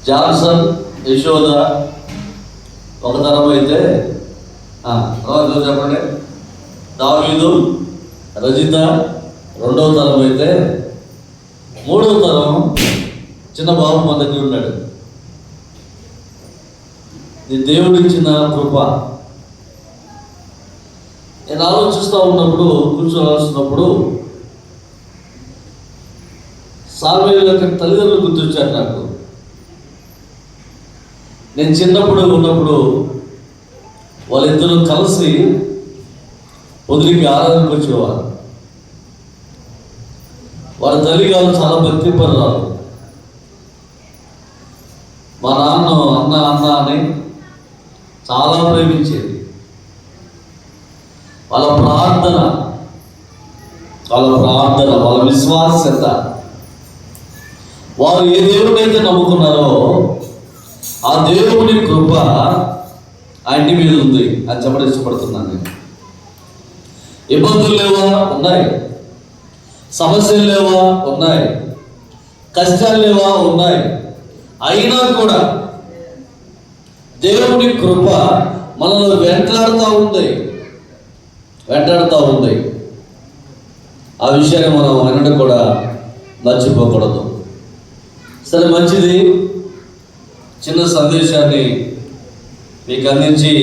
Johnson, Yashoda ఒక తరం అయితే, చెప్పండి, దావీదు, రజిత రెండవ తరం అయితే, మూడవ తరం చిన్న బాబు మన దగ్గర ఉన్నాడు. ఇది దేవుడిచ్చిన కృప. నేను ఆలోచిస్తూ ఉన్నప్పుడు, కూర్చోవలసినప్పుడు సామ్యూయేలు యొక్క తల్లిదండ్రులు గుర్తొచ్చారు నాకు. నేను చిన్నప్పుడు ఉన్నప్పుడు వాళ్ళిద్దరూ కలిసి పొదిలికి ఆరాధనకు వచ్చేవారు. వారి తల్లి గారు చాలా భక్తిపరురాలు. మా నాన్న అన్న అన్న అని చాలా ప్రేమించేది. వాళ్ళ ప్రార్థన, వాళ్ళ విశ్వాసత, వారు ఏ దేవుడైతే నమ్ముకున్నారో ఆ దేవుని కృప ఆ ఇంటి మీద ఉంది అని చెప్పడం ఇష్టపడుతున్నాను నేను. ఇబ్బందులు లేవా? ఉన్నాయి. సమస్యలు లేవా? ఉన్నాయి. కష్టాలు లేవా? ఉన్నాయి. అయినా కూడా దేవుని కృప మనల్ని వెంటాడుతూ ఉంది. ఆ విషయాన్ని మనం వెనక కూడా మర్చిపోకూడదు. సరే, మంచిది. చిన్న సందేశాన్ని మీకు అందించి